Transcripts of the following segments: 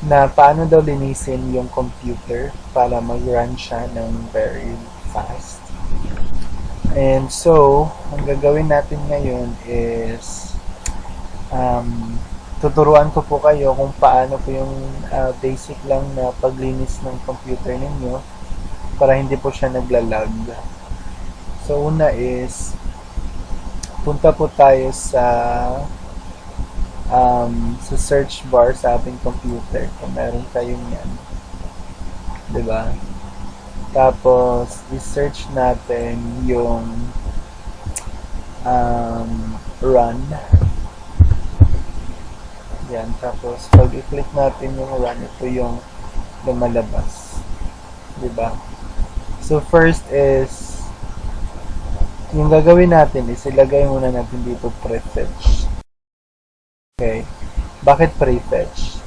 na paano daw linisin yung computer para mag-run siya ng very fast. And so, ang gagawin natin ngayon is tuturuan ko po kayo kung paano po yung basic lang na paglinis ng computer ninyo para hindi po siya naglalag. So, una is punta po tayo sa search bar sa ating computer kung meron kayong yan. 'Di ba? Tapos, i-search natin yung run. Yan. Tapos, pag i-click natin yung run, ito yung lumalabas. 'Di ba? So, first is, yung gagawin natin is ilagay muna natin dito prefetch. Okay. Bakit prefetch?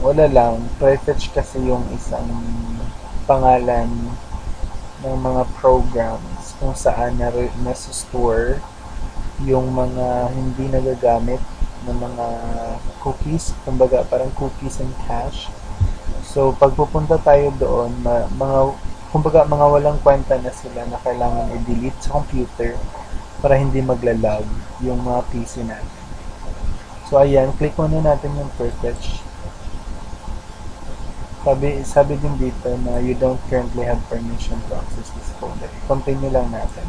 Wala lang. Prefetch kasi yung isang pangalan ng mga programs kung saan nasa-store yung mga hindi nagagamit ng mga cookies, kumbaga parang cookies and cache. So, pag pupunta tayo doon, kumbaga mga walang kwenta na sila na kailangan i-delete sa computer para hindi maglalag yung mga PC natin. So, ayan, click muna natin yung prefetch. Sabi din dito na you don't currently have permission to access this folder. Continue lang natin.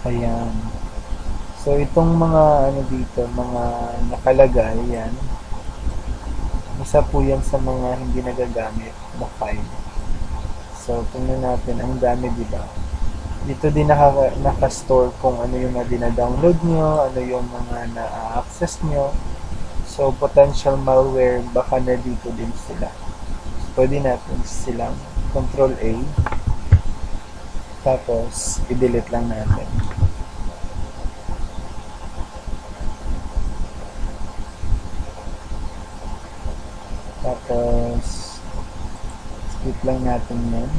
Ayan. So, itong mga dito, mga nakalagay, yan. Isa po yan sa mga hindi nagagamit na file. So, tingnan natin. Ang dami, di ba? Dito din naka-store kung ano yung mga dina-download nyo, ano yung mga na-access nyo. So, potential malware, baka na dito din sila. So, pwede natin silang Control A. Tapos, i-delete lang natin. Tapos, skip lang natin yan.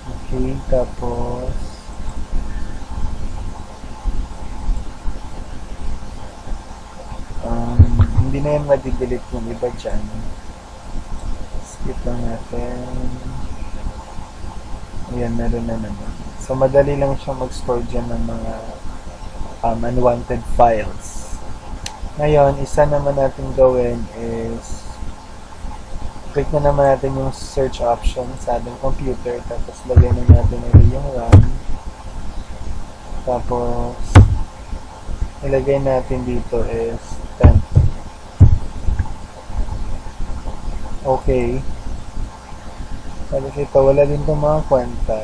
Okay, tapos, hindi na yan madidelete yung iba dyan. Skip lang natin. Ayan, meron na naman. So, madali lang siyang mag-store dyan ng mga unwanted files. Ngayon, isa naman natin gawin is click na naman natin yung search option sa ating computer. Tapos, lagay na natin yung run. Tapos, ilagay natin dito is temp. Okay. Tapos ito, wala din itong mga kwenta.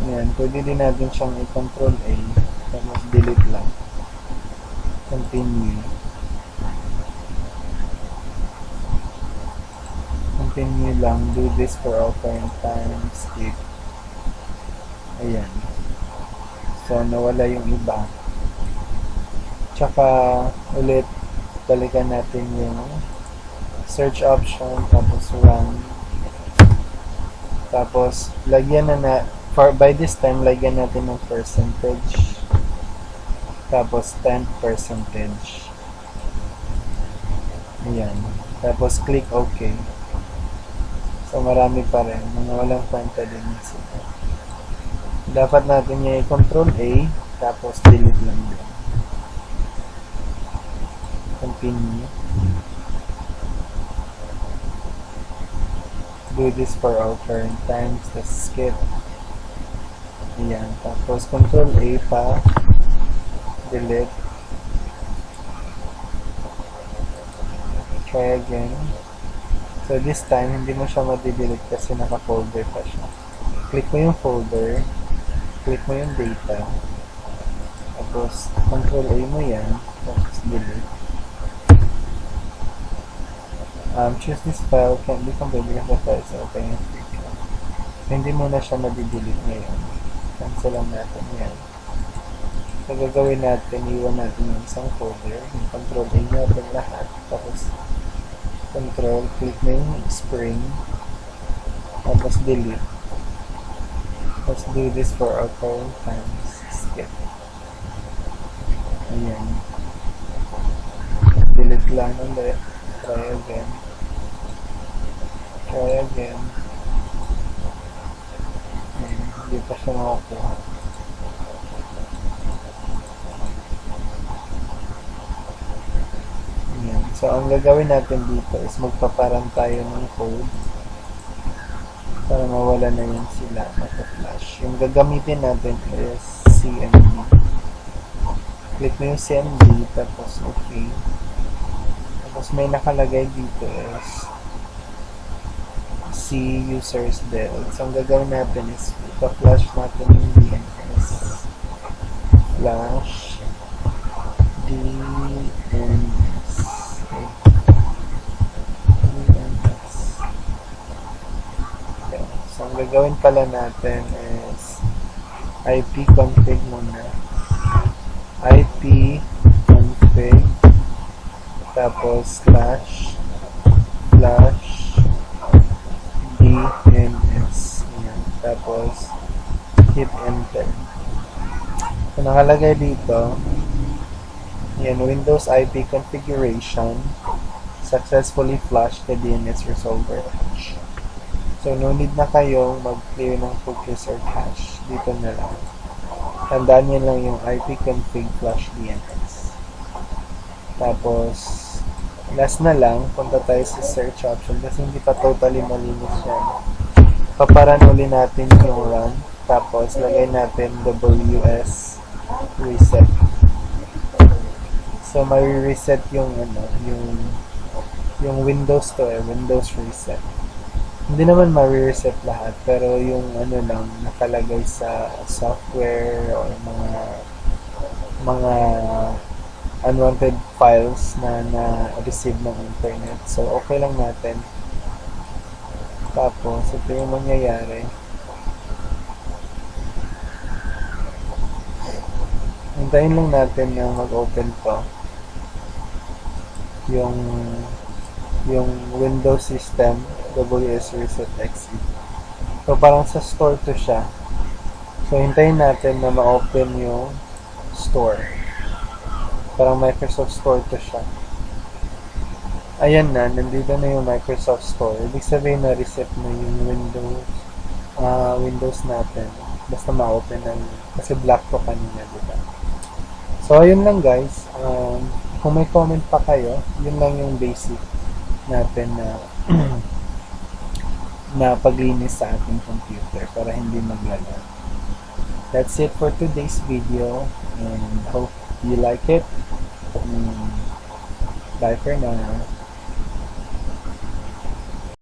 Ayan, pwede din natin siyang i-control A. Tapos delete lang. Continue. Continue lang. Do this for all current time. Skip. Ayan. So, nawala yung iba. Tsaka, ulit, balikan natin yung search option, tapos run. Tapos, lagyan by this time, lagyan natin ng percentage. Tapos, 10%. Ayan. Tapos, click OK. So, marami pa rin. Mga walang kwenta din sila. Dapat natin yung i-control A, tapos delete lang din. Continue. Do this for all current times. Tapos skip. Ayan. Tapos control A pa. Delete. Try again. So this time, hindi mo siya madidelete kasi naka-folder pa siya. Click mo yung folder. Click mo yung data. Tapos, control A mo yan. Tapos delete. Choose this file can't be compared because the file is open and free. Hindi mo na siya madidelete ngayon. Cancel lang natin yan. So, gagawin natin, iwan natin yung isang folder. Yung control A natin lahat. Tapos, control, click mo yung spring. Tapos, delete. Let's do this for our current times. Skip. Ayan. Delete lang ulit. Try again. Try again. Ayan. Hindi pa siya makakuha. Ayan. So, ang gagawin natin dito is magpaparang tayo ng code para mawala na yun sila mata-flash. Yung gagamitin natin is CMD. Click mo yung CMD, tapos okay. Tapos may nakalagay dito is C users del. So, ang gagawin natin is ipa-flash natin yung DNS. Flash DNS. Okay. DNS. Okay. So, ang gagawin pala natin is IP config muna. IP config tapos slash DNS. Ayan. Tapos hit enter. So, nakalagay dito yan, Windows IP configuration successfully flushed the DNS resolver cache. So, no need na kayong mag-clear ng cookies or cache. Dito na lang. Tandaan nyo lang yung IP config flush DNS. Tapos, last na lang, punta tayo sa search option kasi hindi pa totally malinis yan. Paparan uli natin yung run. Tapos, lagay natin WS reset. So, may reset yung yung Windows to Windows reset. Hindi naman ma-reset lahat, pero yung lang nakalagay sa software or mga unwanted files na na-receive ng internet. So, okay lang natin. Tapos, ito yung mangyayari. Hintayin lang natin na mag-open to. Yung Windows system WS Reset XE. So, parang sa store to siya. So, hintayin natin na ma-open yung store. Parang Microsoft Store to siya. Ayan na, nandito na yung Microsoft Store. Ibig sabihin na reset na yung Windows natin. Basta ma-open na yun. Kasi black to kanina, diba? So, ayun lang guys. Kung may comment pa kayo, yun lang yung basic natin na na paglinis sa ating computer para hindi maglalag. That's it for today's video and hope you like it. Bye for now.